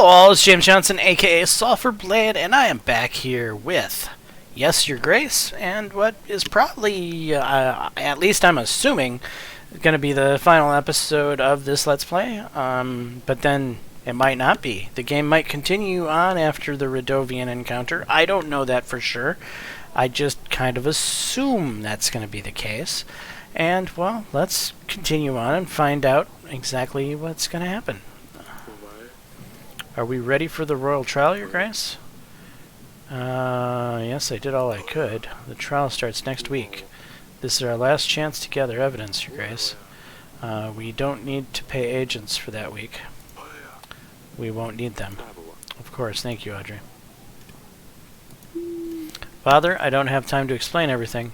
Hello all, it's James Johnson, aka Sulfurblade, and I am back here with, yes, your grace, and what is probably, at least I'm assuming, going to be the final episode of this Let's Play, but then it might not be. The game might continue on after the Radovian encounter. I don't know that for sure. I just kind of assume that's going to be the case. And, well, let's continue on and find out exactly what's going to happen. Are we ready for the royal trial, your grace? Yes, I did all I could. The trial starts next week. This is our last chance to gather evidence, your grace. We don't need to pay agents for that week. We won't need them. Of course, thank you, Audrey. Father, I don't have time to explain everything.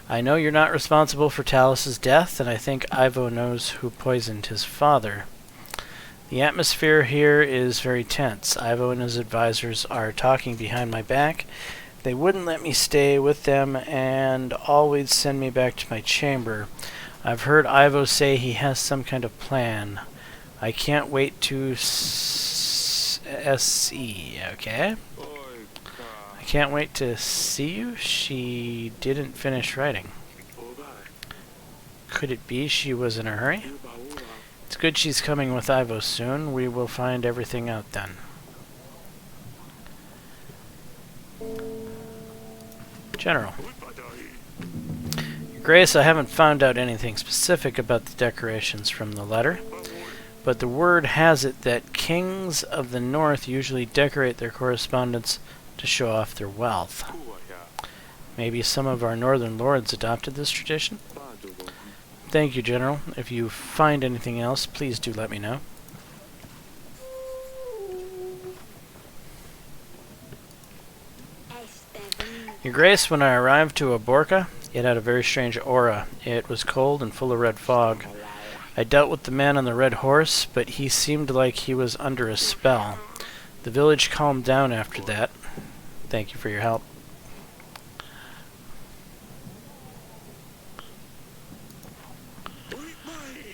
I know you're not responsible for Talus's death, and I think Ivo knows who poisoned his father. The atmosphere here is very tense. Ivo and his advisors are talking behind my back. They wouldn't let me stay with them and always send me back to my chamber. I've heard Ivo say he has some kind of plan. I can't wait to see, okay? I can't wait to see you? She didn't finish writing. Could it be she was in a hurry? It's good she's coming with Ivo soon. We will find everything out then. General. Your Grace, I haven't found out anything specific about the decorations from the letter, but the word has it that kings of the north usually decorate their correspondence to show off their wealth. Maybe some of our northern lords adopted this tradition? Thank you, General. If you find anything else, please do let me know. Your Grace, when I arrived to Aborka, it had a very strange aura. It was cold and full of red fog. I dealt with the man on the red horse, but he seemed like he was under a spell. The village calmed down after that. Thank you for your help.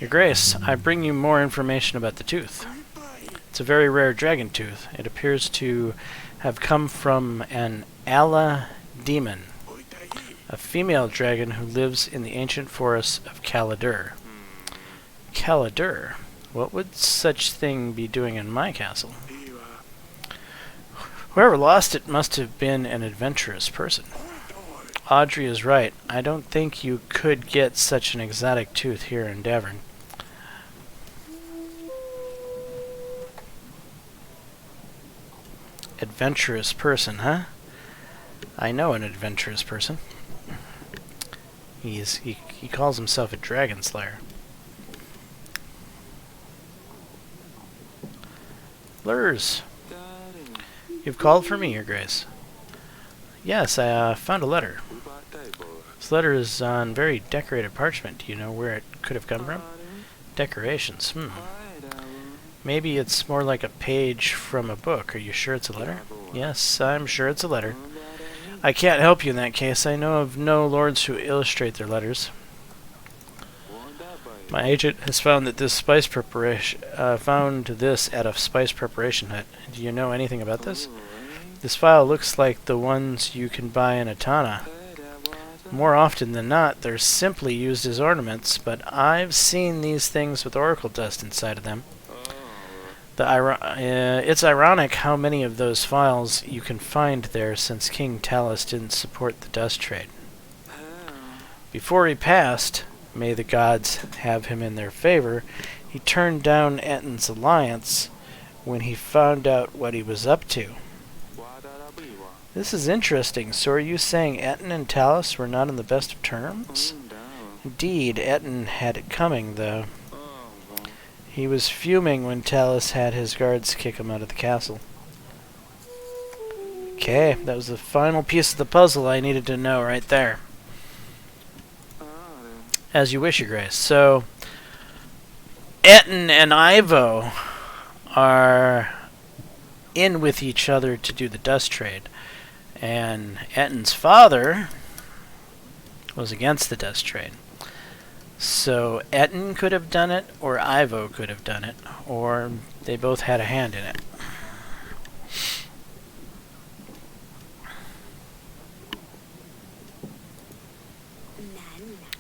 Your Grace, I bring you more information about the tooth. It's a very rare dragon tooth. It appears to have come from an Ala demon, a female dragon who lives in the ancient forests of Caladur. Caladur? What would such thing be doing in my castle? Whoever lost it must have been an adventurous person. Audrey is right. I don't think you could get such an exotic tooth here in Davern. Adventurous person, huh? I know an adventurous person. He calls himself a dragon slayer. Lurs. You've called for me, Your Grace. Yes, I found a letter. This letter is on very decorated parchment. Do you know where it could have come from? Decorations, Maybe it's more like a page from a book. Are you sure it's a letter? Yes, I'm sure it's a letter. I can't help you in that case. I know of no lords who illustrate their letters. My agent has found that this spice preparation found this at a spice preparation hut. Do you know anything about this? This file looks like the ones you can buy in Atana. More often than not, they're simply used as ornaments, but I've seen these things with oracle dust inside of them. It's ironic how many of those files you can find there since King Talus didn't support the dust trade. Before he passed, may the gods have him in their favor, he turned down Ettin's alliance when he found out what he was up to. This is interesting. So are you saying Ettin and Talus were not on the best of terms? Indeed, Ettin had it coming, though. He was fuming when Talus had his guards kick him out of the castle. Okay, that was the final piece of the puzzle I needed to know right there. As you wish, Your Grace. So, Ettin and Ivo are in with each other to do the dust trade. And Ettin's father was against the dust trade. So Ettin could have done it, or Ivo could have done it, or they both had a hand in it.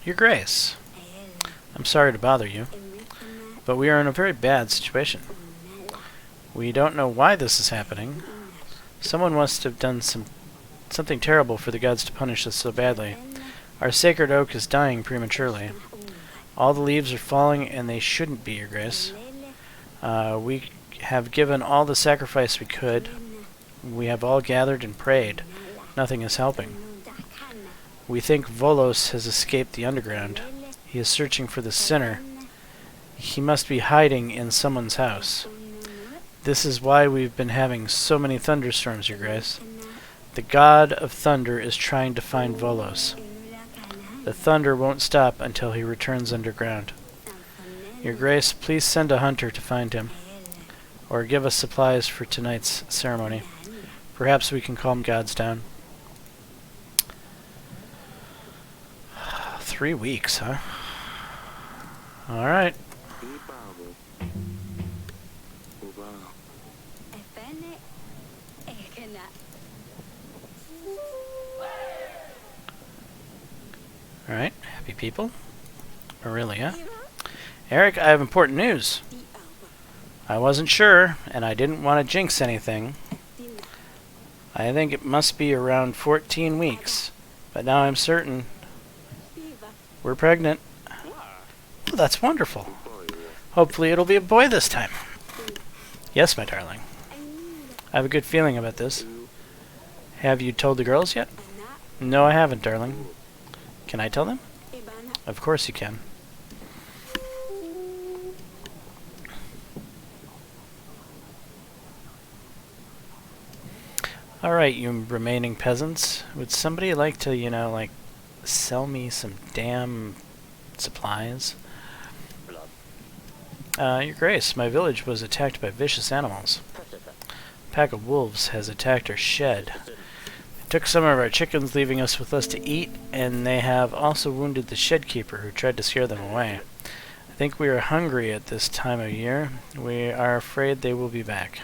Your Grace, I'm sorry to bother you, but we are in a very bad situation. We don't know why this is happening. Someone must have done something terrible for the gods to punish us so badly. Our sacred oak is dying prematurely. All the leaves are falling, and they shouldn't be, Your Grace. We have given all the sacrifice we could. We have all gathered and prayed. Nothing is helping. We think Volos has escaped the underground. He is searching for the sinner. He must be hiding in someone's house. This is why we've been having so many thunderstorms, Your Grace. The god of thunder is trying to find Volos. The thunder won't stop until he returns underground. Your Grace, please send a hunter to find him, or give us supplies for tonight's ceremony. Perhaps we can calm gods down. 3 weeks, huh? Alright. Alright, happy people. Aurelia. Eric, I have important news. I wasn't sure, and I didn't want to jinx anything. I think it must be around 14 weeks, but now I'm certain we're pregnant. Oh, that's wonderful. Hopefully it'll be a boy this time. Yes, my darling. I have a good feeling about this. Have you told the girls yet? No, I haven't, darling. Can I tell them? Of course you can. Alright, you remaining peasants. Would somebody like to, you know, like, sell me some damn supplies? Your Grace, my village was attacked by vicious animals. A pack of wolves has attacked our shed. They took some of our chickens, leaving us with less to eat, and they have also wounded the shed keeper who tried to scare them away. I think we are hungry at this time of year. We are afraid they will be back.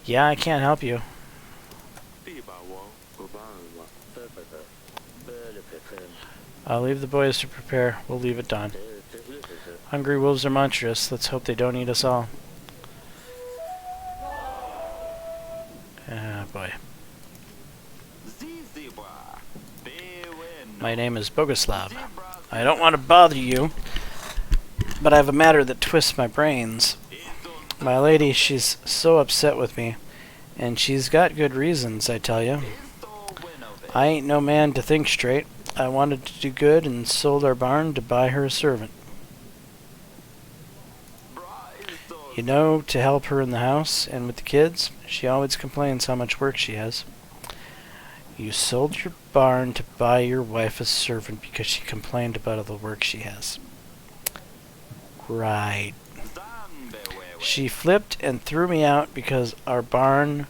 Yeah, I can't help you. I'll leave the boys to prepare. We'll leave at dawn. Hungry wolves are monstrous. Let's hope they don't eat us all. Ah, boy. My name is Boguslav. I don't want to bother you, but I have a matter that twists my brains. My lady, she's so upset with me, and she's got good reasons, I tell you. I ain't no man to think straight. I wanted to do good and sold our barn to buy her a servant. You know, to help her in the house and with the kids. She always complains how much work she has. You sold your barn to buy your wife a servant because she complained about all the work she has. Right. She flipped and threw me out because our barn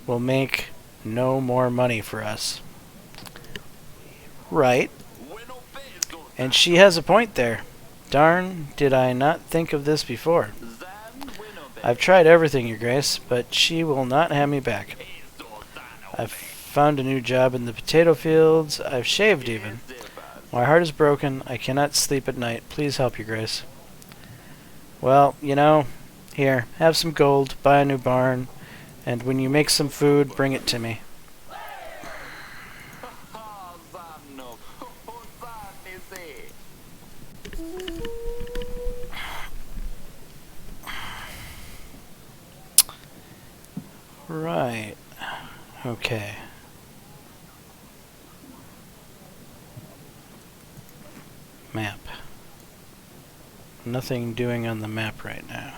will make no more money for us. Right. And she has a point there. Darn, did I not think of this before. I've tried everything, Your Grace, but she will not have me back. I've found a new job in the potato fields. I've shaved even. My heart is broken. I cannot sleep at night. Please help, Your Grace. Well, you know, here, have some gold, buy a new barn, and when you make some food, bring it to me. Right. Okay. Map. Nothing doing on the map right now.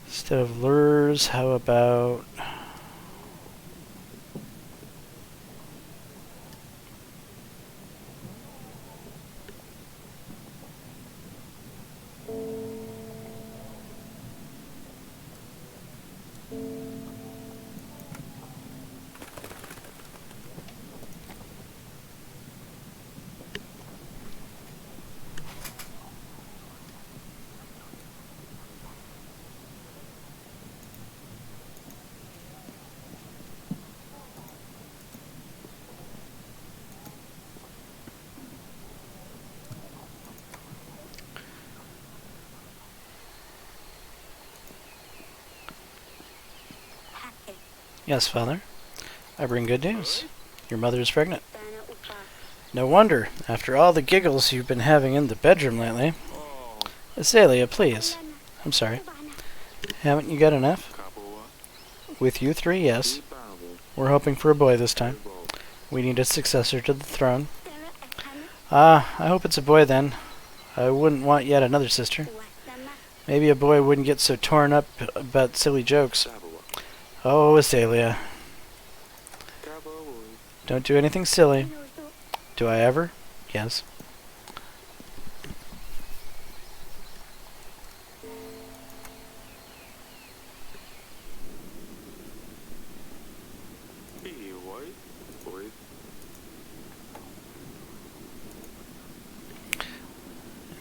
Instead of lures, how about... Yes, Father. I bring good news. Your mother is pregnant. No wonder, after all the giggles you've been having in the bedroom lately. Azalea, please. I'm sorry. Haven't you got enough? With you three, yes. We're hoping for a boy this time. We need a successor to the throne. Ah, I hope it's a boy then. I wouldn't want yet another sister. Maybe a boy wouldn't get so torn up about silly jokes. Oh, Azalea. Don't do anything silly. Do I ever? Yes.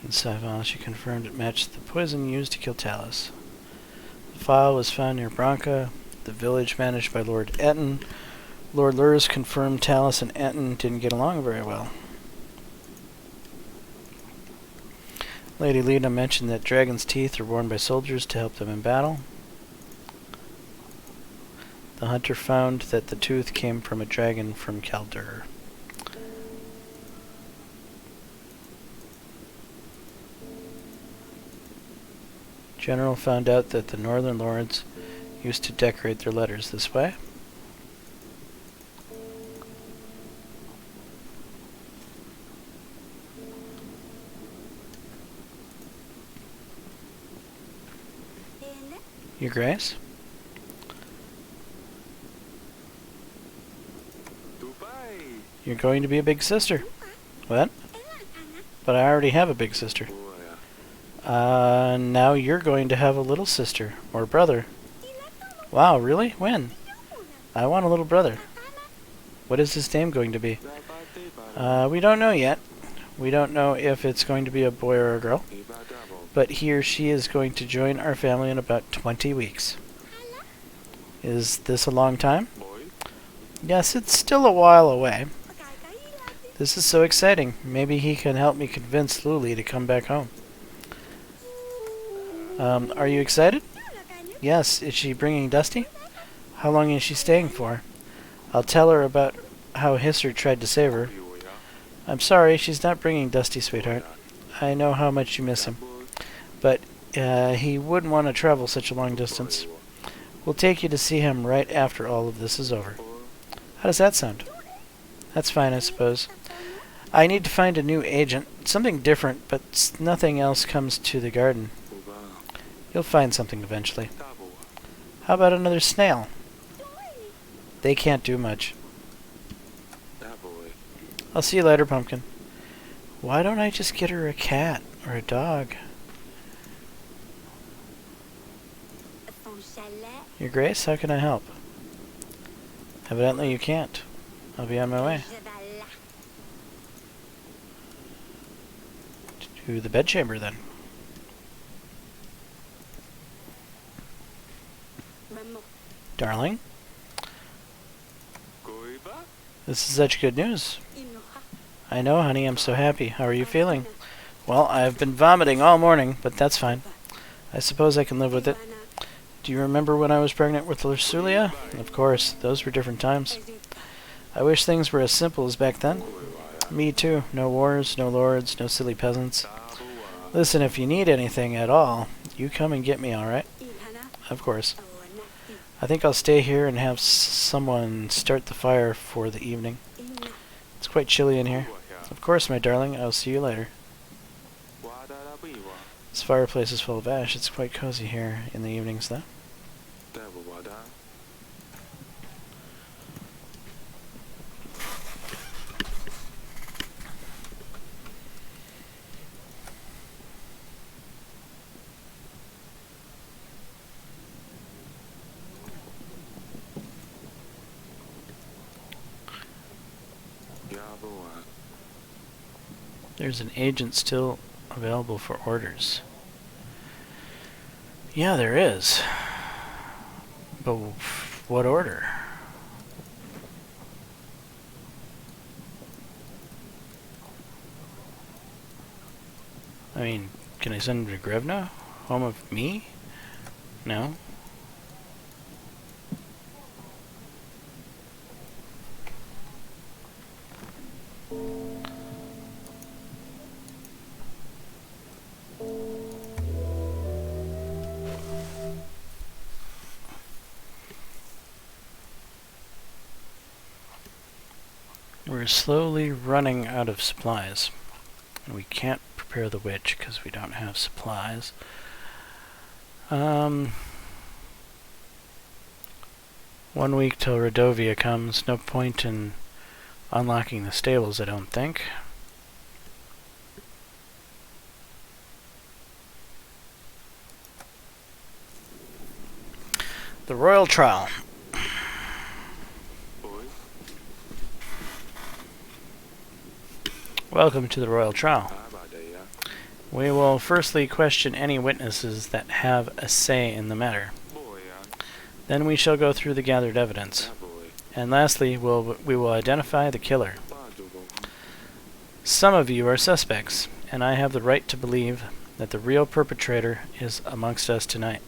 Inside file, she confirmed it matched the poison used to kill Talus. The file was found near Branca, the village managed by Lord Etten. Lord Lurs confirmed Talus and Etten didn't get along very well. Lady Lena mentioned that dragon's teeth are worn by soldiers to help them in battle. The hunter found that the tooth came from a dragon from Kaldur. General found out that the northern lords used to decorate their letters this way. Your Grace? You're going to be a big sister. What? But I already have a big sister. Now you're going to have a little sister, or brother. Wow, really? When? I want a little brother. What is his name going to be? We don't know yet. We don't know if it's going to be a boy or a girl. But he or she is going to join our family in about 20 weeks. Is this a long time? Yes, it's still a while away. This is so exciting. Maybe he can help me convince Luli to come back home. Are you excited? Yes. Is she bringing Dusty? How long is she staying for? I'll tell her about how Hisser tried to save her. I'm sorry, she's not bringing Dusty, sweetheart. I know how much you miss him. But he wouldn't want to travel such a long distance. We'll take you to see him right after all of this is over. How does that sound? That's fine, I suppose. I need to find a new agent. Something different, but nothing else comes to the garden. You'll find something eventually. How about another snail? They can't do much. I'll see you later, Pumpkin. Why don't I just get her a cat or a dog? Your Grace, how can I help? Evidently you can't. I'll be on my way. To the bedchamber, then. Darling? This is such good news. I know, honey, I'm so happy. How are you feeling? Well, I've been vomiting all morning, but that's fine. I suppose I can live with it. Do you remember when I was pregnant with Lusulia? Of course, those were different times. I wish things were as simple as back then. Me too. No wars, no lords, no silly peasants. Listen, if you need anything at all, you come and get me, alright? Of course. I think I'll stay here and have someone start the fire for the evening. It's quite chilly in here. Of course, my darling. I'll see you later. This fireplace is full of ash. It's quite cozy here in the evenings, though. There's an agent still available for orders. Yeah, there is. But what order? I mean, can I send him to Grevna? Home of me? No. We're slowly running out of supplies. We can't prepare the witch because we don't have supplies. 1 week till Rodovia comes. No point in unlocking the stables, I don't think. The Royal Trial. Welcome to the Royal Trial. We will firstly question any witnesses that have a say in the matter. Then we shall go through the gathered evidence. And lastly, we will identify the killer. Some of you are suspects, and I have the right to believe that the real perpetrator is amongst us tonight.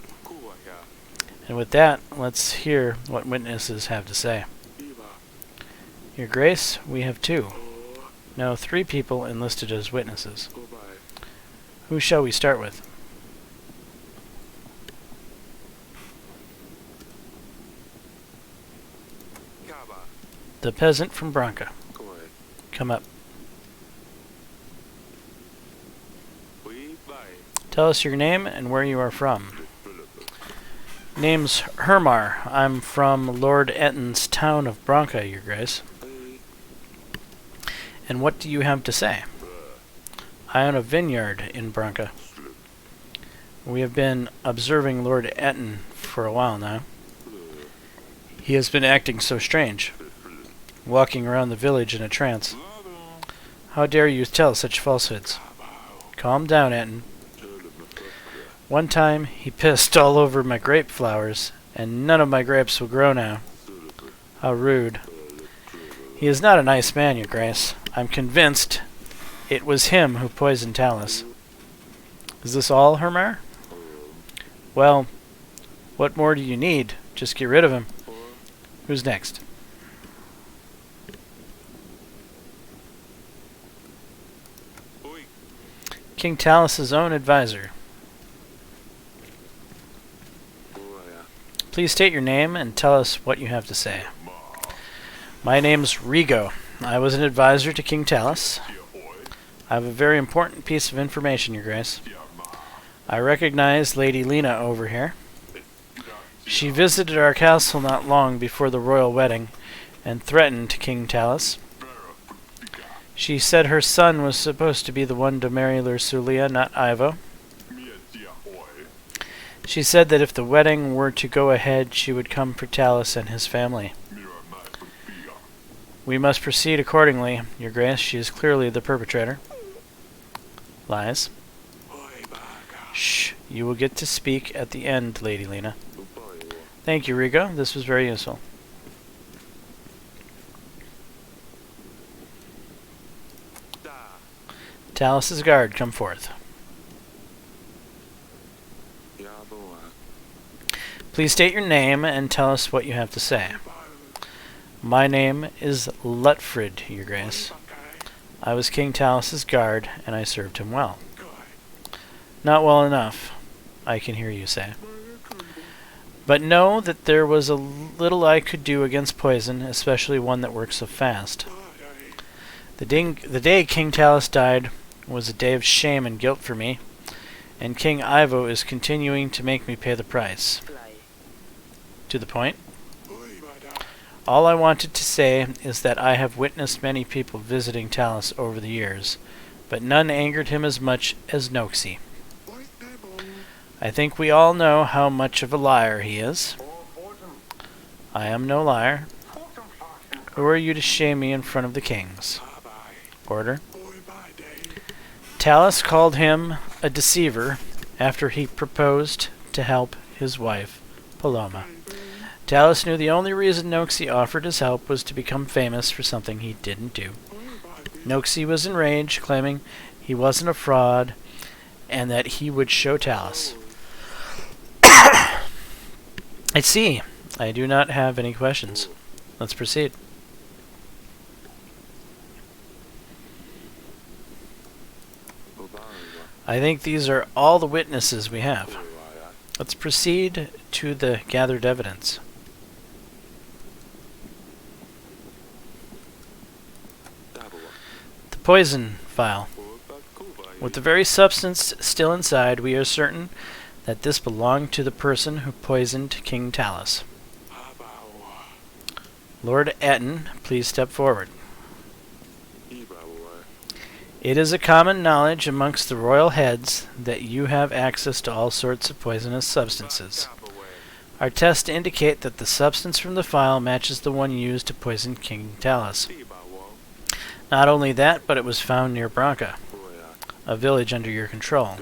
And with that, let's hear what witnesses have to say. Your Grace, we have 2. No, 3 people enlisted as witnesses. Who shall we start with? The peasant from Branca. Come up. Tell us your name and where you are from. Name's Hermar. I'm from Lord Etton's town of Branca, Your Grace. And what do you have to say? I own a vineyard in Branca. We have been observing Lord Etton for a while now. He has been acting so strange, walking around the village in a trance. How dare you tell such falsehoods? Calm down, Etton. One time he pissed all over my grape flowers, and none of my grapes will grow now. How rude. He is not a nice man, Your Grace. I'm convinced it was him who poisoned Talus. Is this all, Hermar? Well, what more do you need? Just get rid of him. Who's next? King Talus's own advisor. Please state your name and tell us what you have to say. My name's Rigo. I was an advisor to King Talus. I have a very important piece of information, Your Grace. I recognize Lady Lena over here. She visited our castle not long before the royal wedding and threatened King Talus. She said her son was supposed to be the one to marry Lursulia, not Ivo. She said that if the wedding were to go ahead, she would come for Talus and his family. We must proceed accordingly, Your Grace. She is clearly the perpetrator. Lies. Shh. You will get to speak at the end, Lady Lena. Thank you, Rigo. This was very useful. Talus's guard, come forth. Please state your name and tell us what you have to say. My name is Lutfrid, Your Grace. I was King Talus's guard, and I served him well. Not well enough, I can hear you say. But know that there was a little I could do against poison, especially one that works so fast. The day King Talus died was a day of shame and guilt for me, and King Ivo is continuing to make me pay the price. To the point. All I wanted to say is that I have witnessed many people visiting Talus over the years, but none angered him as much as Noxie. I think we all know how much of a liar he is. I am no liar. Who are you to shame me in front of the kings? Order. Talus called him a deceiver after he proposed to help his wife, Paloma. Talus knew the only reason Noxie offered his help was to become famous for something he didn't do. Noxie was enraged, claiming he wasn't a fraud and that he would show Talus. I see. I do not have any questions. Let's proceed. I think these are all the witnesses we have. Let's proceed to the gathered evidence. poison vial. With the very substance still inside, we are certain that this belonged to the person who poisoned King Talus. Lord Etten, please step forward. It is a common knowledge amongst the royal heads that you have access to all sorts of poisonous substances. Our tests indicate that the substance from the vial matches the one used to poison King Talus. Not only that, but it was found near Branca, a village under your control.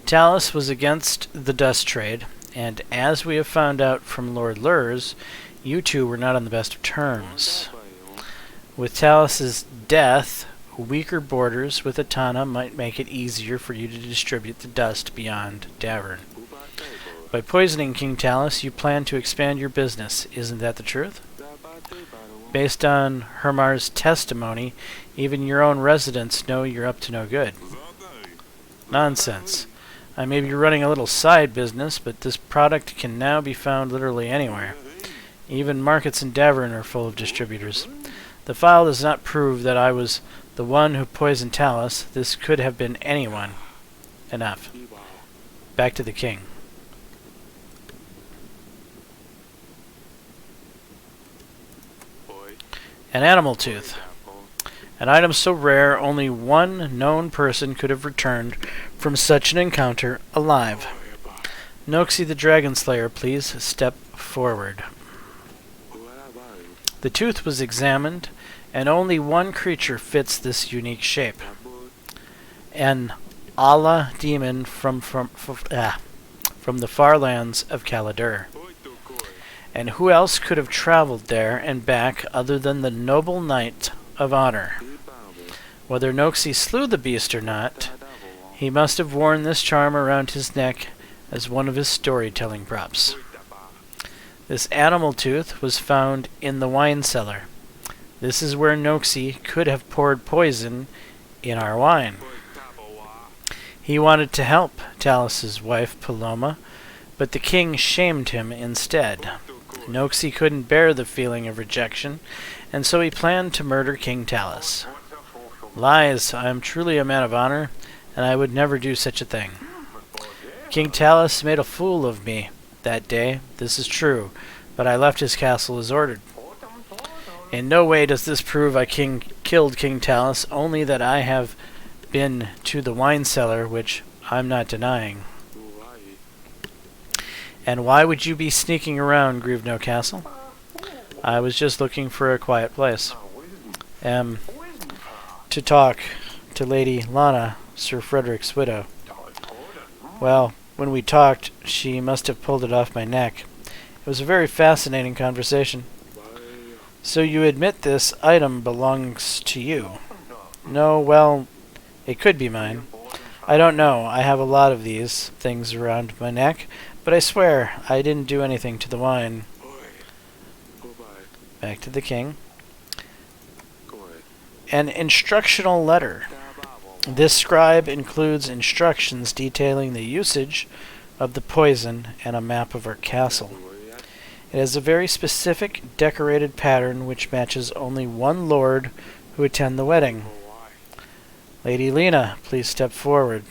Talus was against the dust trade, and as we have found out from Lord Lurs, you two were not on the best of terms. With Talus's death, weaker borders with Atana might make it easier for you to distribute the dust beyond Davern. By poisoning King Talus, you plan to expand your business. Isn't that the truth? Based on Hermar's testimony, even your own residents know you're up to no good. Nonsense. I may be running a little side business, but this product can now be found literally anywhere. Even markets in Davern are full of distributors. The file does not prove that I was the one who poisoned Talus. This could have been anyone. Enough. Back to the king. An animal tooth. An item so rare only one known person could have returned from such an encounter alive. Noxie the Dragon Slayer, please step forward. The tooth was examined, and only one creature fits this unique shape. An Allah demon from the far lands of Caladur. And who else could have traveled there and back other than the noble knight of honor? Whether Noxie slew the beast or not, he must have worn this charm around his neck as one of his storytelling props. This animal tooth was found in the wine cellar. This is where Noxie could have poured poison in our wine. He wanted to help Talus's wife, Paloma, but the king shamed him instead. Noxie couldn't bear the feeling of rejection, and so he planned to murder King Talus. Lies, I am truly a man of honor, and I would never do such a thing. King Talus made a fool of me that day, this is true, but I left his castle as ordered. In no way does this prove I killed King Talus, only that I have been to the wine cellar, which I'm not denying. And why would you be sneaking around Grievno Castle? I was just looking for a quiet place. To talk to Lady Lana, Sir Frederick's widow. Well, when we talked, she must have pulled it off my neck. It was a very fascinating conversation. So you admit this item belongs to you? No, well, it could be mine. I don't know. I have a lot of these things around my neck, but I swear I didn't do anything to the wine. Back to the king. An instructional letter. This scribe includes instructions detailing the usage of the poison and a map of our castle. It has a very specific decorated pattern which matches only one lord who attend the wedding. Lady Lena, please step forward.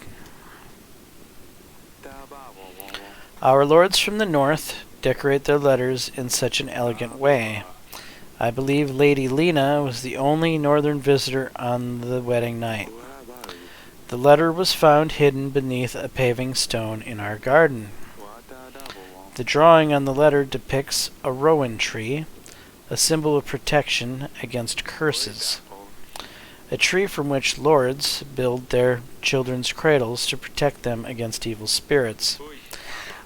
Our lords from the north decorate their letters in such an elegant way. I believe Lady Lena was the only northern visitor on the wedding night. The letter was found hidden beneath a paving stone in our garden. The drawing on the letter depicts a rowan tree, a symbol of protection against curses. A tree from which lords build their children's cradles to protect them against evil spirits.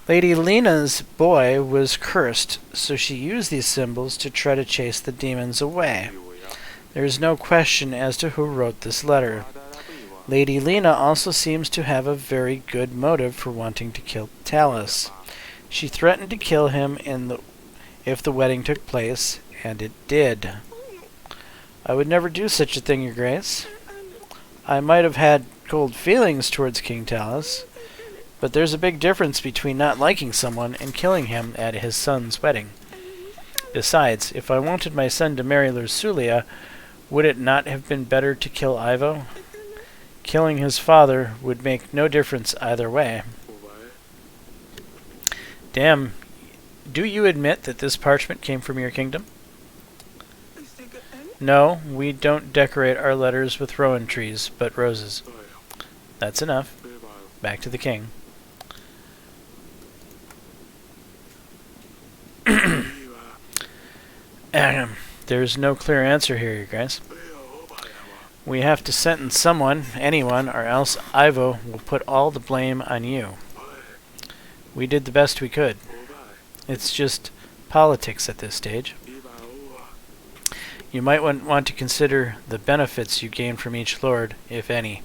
Lady Lena's boy was cursed, so she used these symbols to try to chase the demons away. There is no question as to who wrote this letter. Lady Lena also seems to have a very good motive for wanting to kill Talus. She threatened to kill him if the wedding took place, and it did. I would never do such a thing, Your Grace. I might have had cold feelings towards King Talus, but there's a big difference between not liking someone and killing him at his son's wedding. Besides, if I wanted my son to marry Lursulia, Would it not have been better to kill Ivo? Killing his father would make no difference either way. Damn, do you admit that this parchment came from your kingdom? No, we don't decorate our letters with rowan trees, but roses. That's enough. Back to the king. There's no clear answer here, you guys. We have to sentence someone, anyone, or else Ivo will put all the blame on you. We did the best we could. It's just politics at this stage. You might want to consider the benefits you gain from each lord, if any.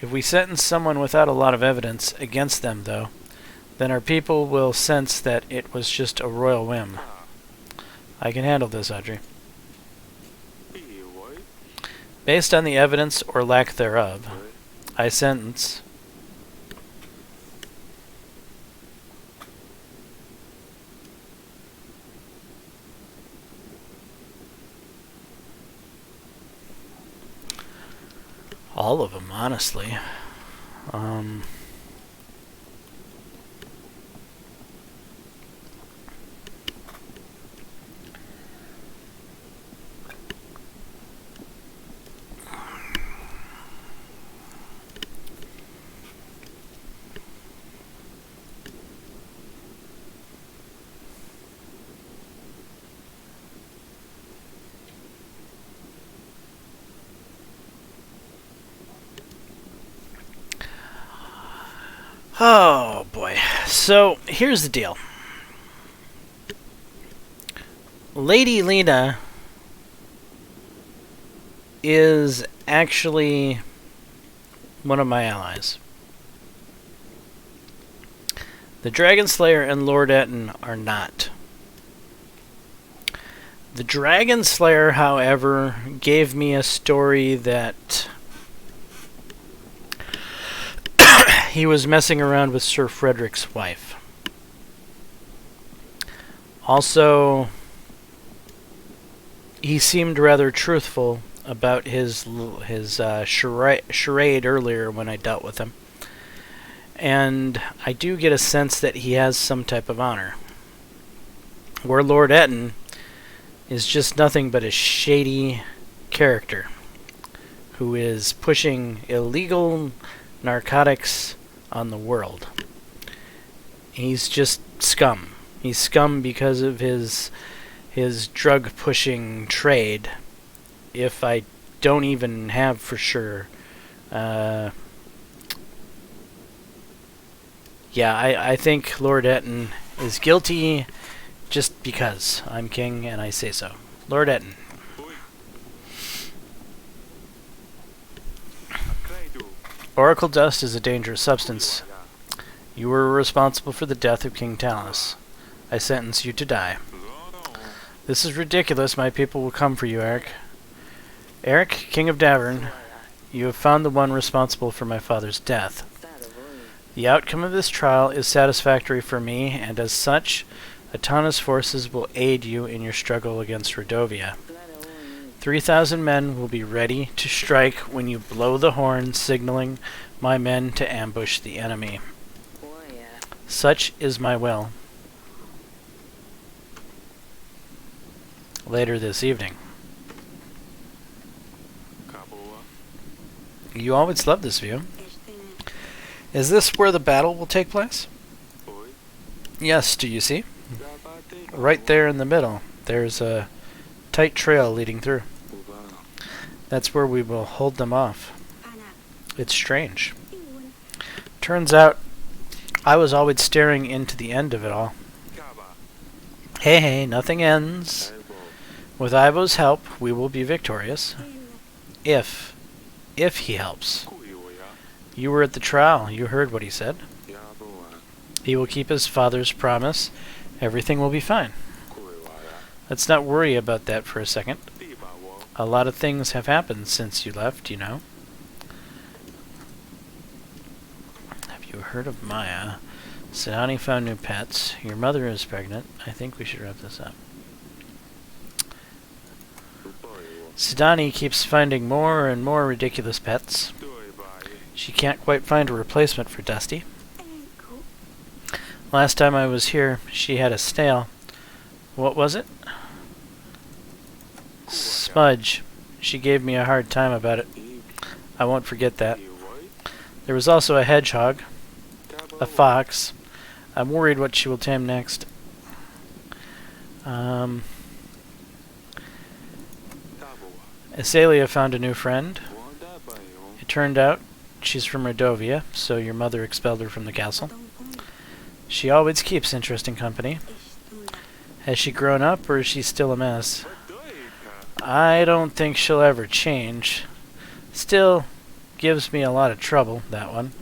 If we sentence someone without a lot of evidence against them, though, then our people will sense that it was just a royal whim. I can handle this, Audrey. Based on the evidence or lack thereof, I sentence all of them, honestly. Oh, boy. So, here's the deal. Lady Lena is actually one of my allies. The Dragon Slayer and Lord Etten are not. The Dragon Slayer, however, gave me a story that he was messing around with Sir Frederick's wife. Also, he seemed rather truthful about his charade earlier when I dealt with him. And I do get a sense that he has some type of honor. Where Lord Etten is just nothing but a shady character who is pushing illegal narcotics on the world. He's just scum. He's scum because of his drug-pushing trade. If I don't even have for sure... yeah, I think Lord Etten is guilty just because I'm king and I say so. Lord Etten. Oracle dust is a dangerous substance. You were responsible for the death of King Talus. I sentence you to die. This is ridiculous. My people will come for you, Eric. Eric, King of Davern, you have found the one responsible for my father's death. The outcome of this trial is satisfactory for me, and as such, Atana's forces will aid you in your struggle against Redovia. 3,000 men will be ready to strike when you blow the horn, signaling my men to ambush the enemy. Such is my will. Later this evening. You always love this view. Is this where the battle will take place? Yes, do you see? Right there in the middle. There's a tight trail leading through. That's where we will hold them off. It's strange. Turns out, I was always staring into the end of it all. Hey, nothing ends. With Ivo's help, we will be victorious. If he helps. You were at the trial. You heard what he said. He will keep his father's promise. Everything will be fine. Let's not worry about that for a second. A lot of things have happened since you left, you know. Have you heard of Maya? Sedani found new pets. Your mother is pregnant. I think we should wrap this up. Sidani keeps finding more and more ridiculous pets. She can't quite find a replacement for Dusty. Last time I was here, she had a snail. What was it? Smudge. She gave me a hard time about it. I won't forget that. There was also a hedgehog. A fox. I'm worried what she will tame next. Azalea found a new friend. It turned out she's from Redovia, so your mother expelled her from the castle. She always keeps interesting company. Has she grown up, or is she still a mess? I don't think she'll ever change. Still, gives me a lot of trouble, that one.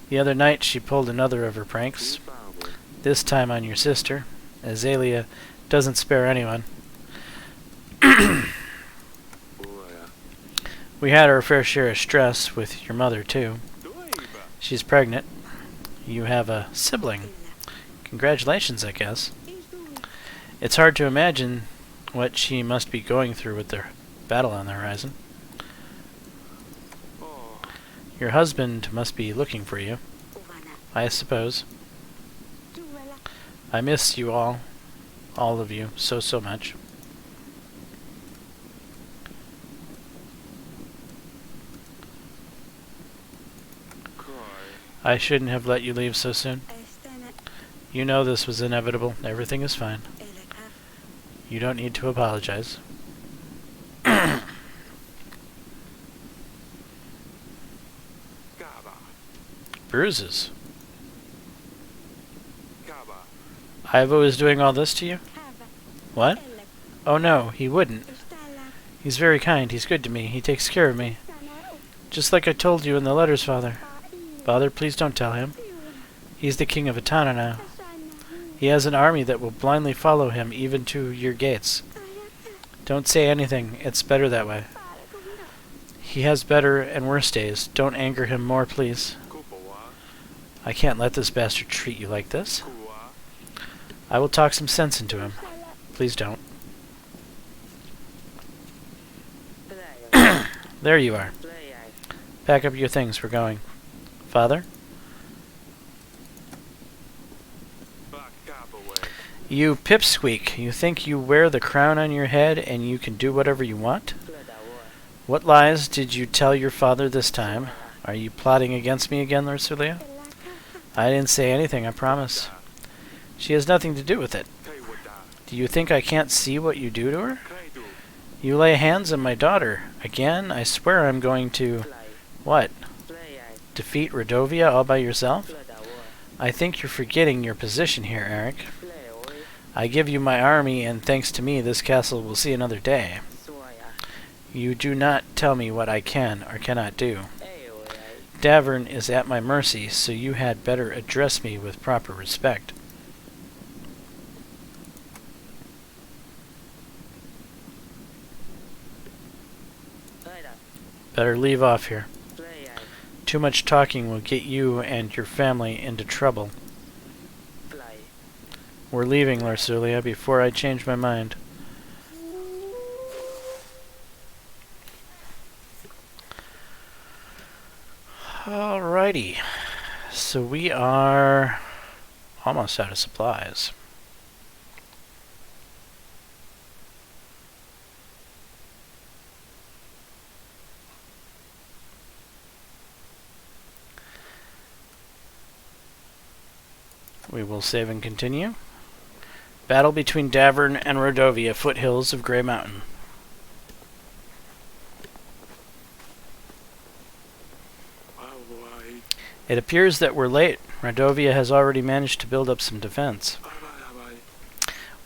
The other night she pulled another of her pranks. This time on your sister. Azalea doesn't spare anyone. We had our fair share of stress with your mother, too. She's pregnant. You have a sibling. Congratulations, I guess. It's hard to imagine what she must be going through with the battle on the horizon. Your husband must be looking for you, I suppose. I miss you all of you, so much. I shouldn't have let you leave so soon. You know this was inevitable. Everything is fine. You don't need to apologize. Bruises. Ivo is doing all this to you? What? Oh no, he wouldn't. He's very kind. He's good to me. He takes care of me. Just like I told you in the letters, Father. Father, please don't tell him. He's the king of Etana now. He has an army that will blindly follow him even to your gates. Don't say anything. It's better that way. He has better and worse days. Don't anger him more, please. I can't let this bastard treat you like this. I will talk some sense into him. Please don't. There you are. Pack up your things. We're going. Father? You pipsqueak. You think you wear the crown on your head and you can do whatever you want? What lies did you tell your father this time? Are you plotting against me again, Lursulia? I didn't say anything, I promise. She has nothing to do with it. Do you think I can't see what you do to her? You lay hands on my daughter. Again, I swear I'm going to... What? Defeat Redovia all by yourself? I think you're forgetting your position here, Eric. I give you my army, and thanks to me, this castle will see another day. You do not tell me what I can or cannot do. Davern is at my mercy, so you had better address me with proper respect. Better leave off here. Too much talking will get you and your family into trouble. We're leaving, Lursulia, before I change my mind. Alrighty. So we are almost out of supplies. We will save and continue. Battle between Davern and Redovia, foothills of Grey Mountain. It appears that we're late. Redovia has already managed to build up some defense.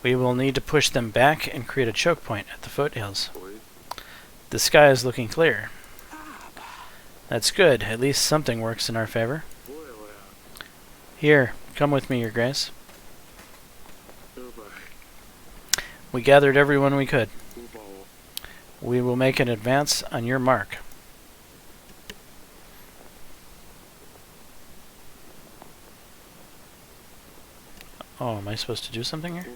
We will need to push them back and create a choke point at the foothills. The sky is looking clear. That's good. At least something works in our favor. Here, come with me, Your Grace. We gathered everyone we could. We will make an advance on your mark. Oh, am I supposed to do something here?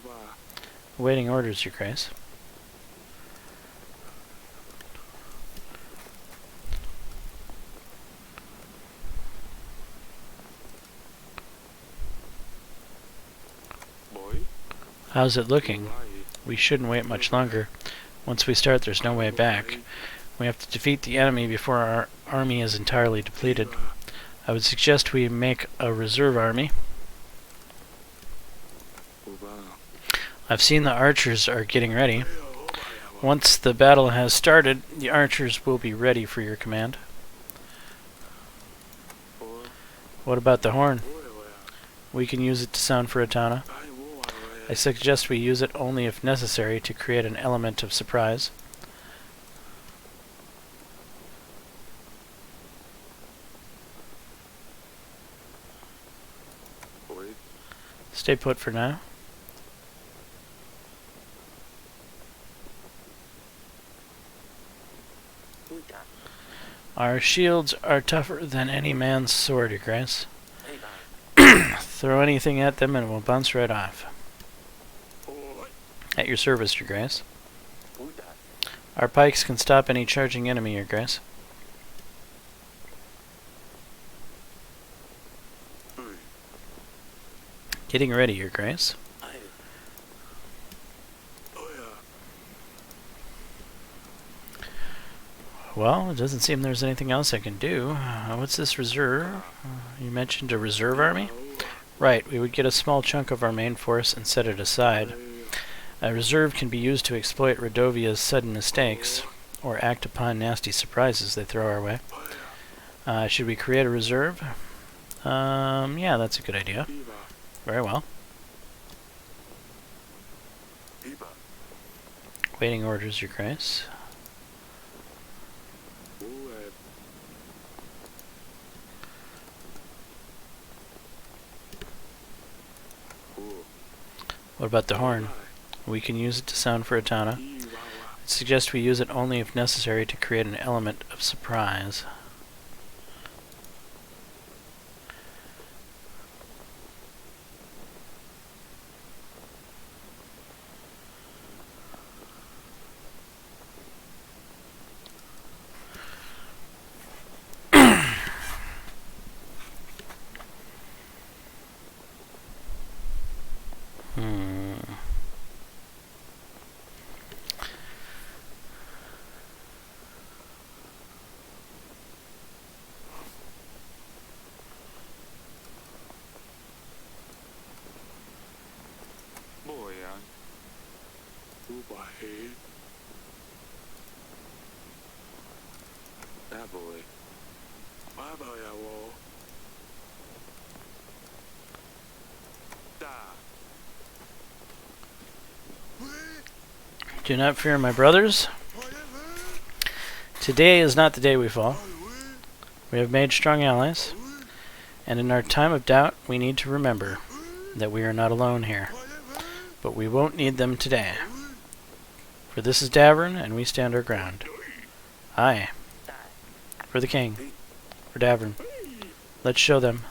Awaiting orders, Your Grace. How's it looking? We shouldn't wait much longer. Once we start, there's no way back. We have to defeat the enemy before our army is entirely depleted. I would suggest we make a reserve army. I've seen the archers are getting ready. Once the battle has started, the archers will be ready for your command. What about the horn? We can use it to sound for Atana. I suggest we use it only if necessary to create an element of surprise. Stay put for now. Our shields are tougher than any man's sword, Your Grace. Throw anything at them and it will bounce right off. At your service, Your Grace. Our pikes can stop any charging enemy, Your Grace. Getting ready, Your Grace. Well, it doesn't seem there's anything else I can do. What's this reserve? You mentioned a reserve army? Right, we would get a small chunk of our main force and set it aside. A reserve can be used to exploit Radovia's sudden mistakes, or act upon nasty surprises they throw our way. Should we create a reserve? Yeah, that's a good idea. Very well. Waiting orders, Your Grace. What about the horn? We can use it to sound for Atana. I suggest we use it only if necessary to create an element of surprise. Do not fear, my brothers. Today is not the day we fall. We have made strong allies, and in our time of doubt, we need to remember that we are not alone here. But we won't need them today. For this is Davern, and we stand our ground. Aye. For the king. For Davern. Let's show them.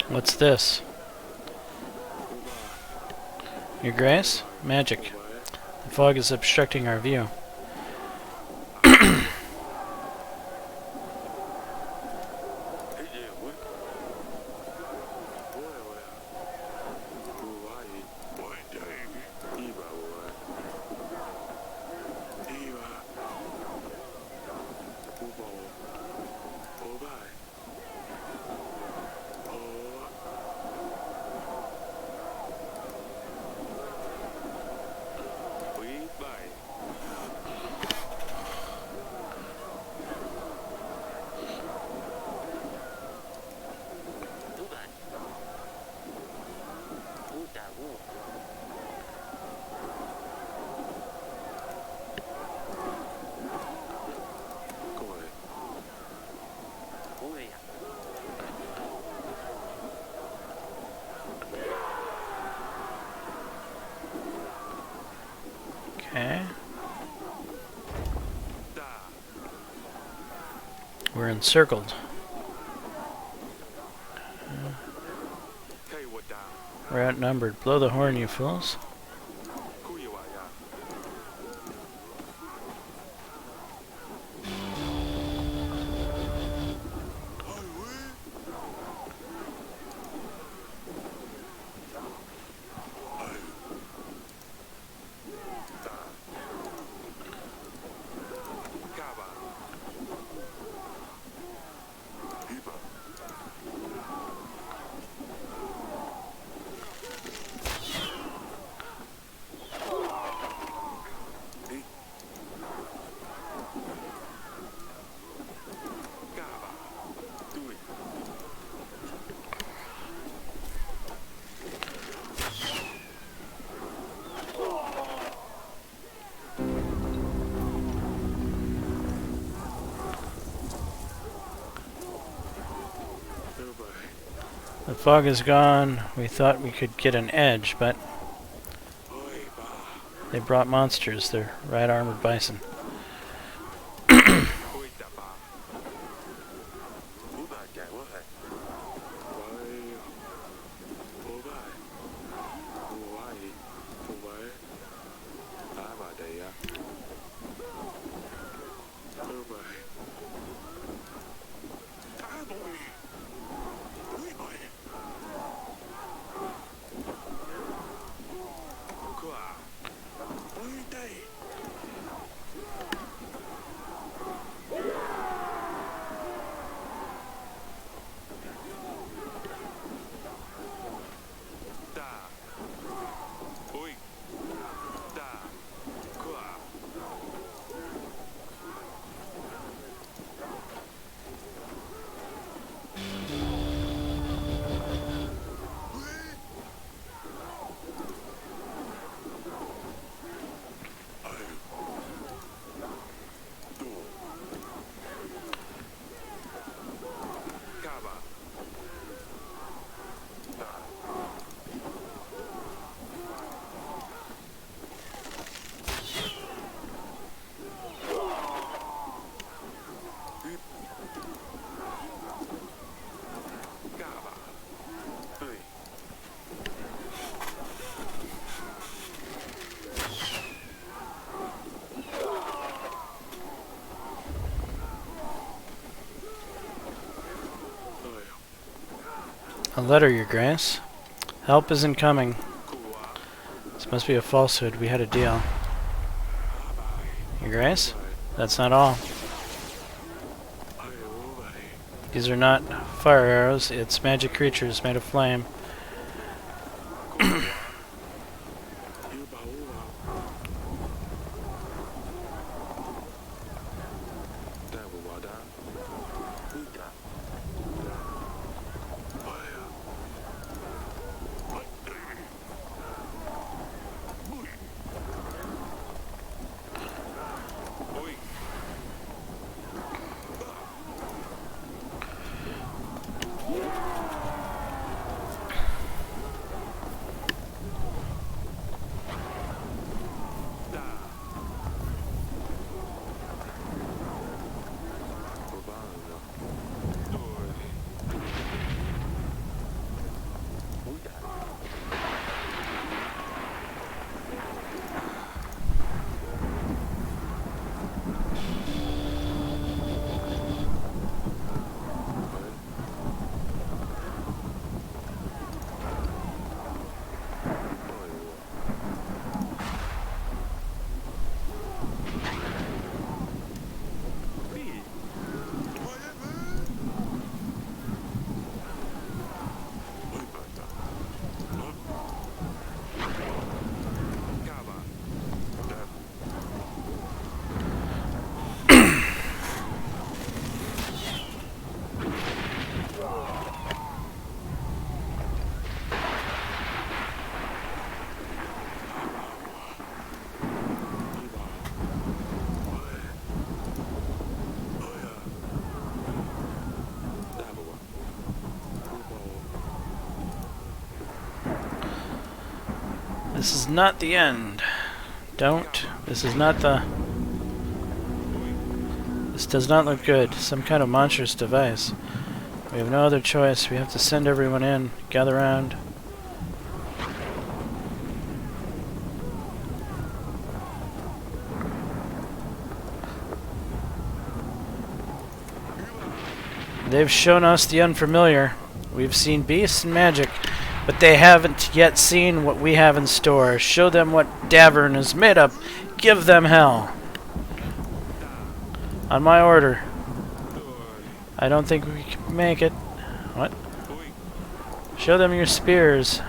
What's this? Your Grace? Magic. The fog is obstructing our view. encircled. We're outnumbered. Blow the horn, you fools. The fog is gone. We thought we could get an edge, but they brought monsters. They're red armored bison. A letter, your grace. Help isn't coming. This must be a falsehood. We had a deal. Your grace? That's not all. These are not fire arrows. It's magic creatures made of flame. This is not the end. This is not This does not look good. Some kind of monstrous device. We have no other choice. We have to send everyone in. Gather round. They've shown us the unfamiliar. We've seen beasts and magic, but they haven't yet seen what we have in store. Show them what Davern is made of. Give them hell. On my order. I don't think we can make it. What? Show them your spears.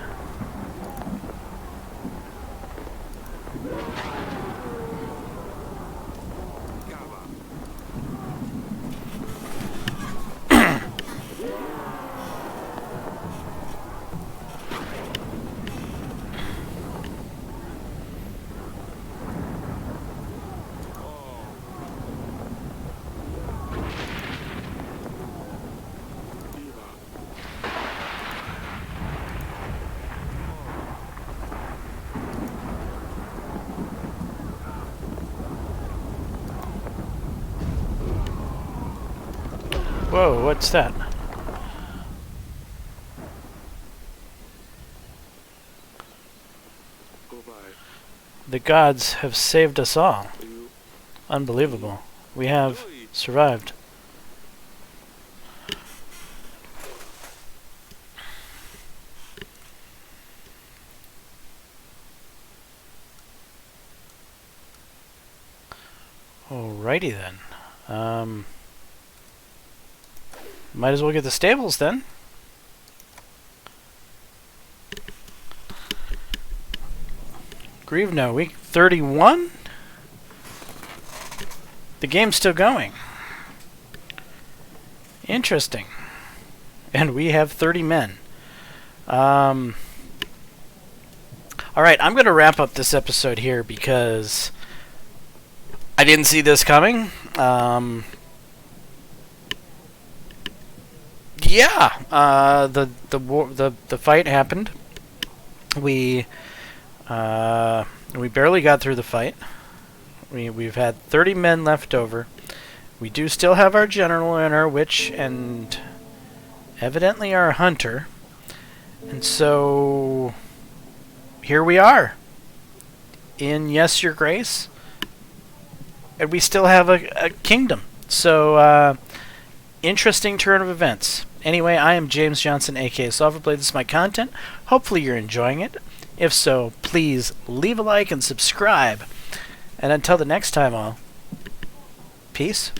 Whoa, what's that? The gods have saved us all. Unbelievable. We have survived. Alrighty then. Might as well get the stables then. Grievno, week 31? The game's still going. Interesting. And we have 30 men. Alright, I'm going to wrap up this episode here because I didn't see this coming. Yeah, the fight happened. We barely got through the fight. We've had 30 men left over. We do still have our general and our witch and evidently our hunter. And so here we are. In Yes, Your Grace. And we still have a kingdom. So interesting turn of events. Anyway, I am James Johnson, aka Sulfurblade. This is my content. Hopefully you're enjoying it. If so, please leave a like and subscribe. And until the next time, all, peace.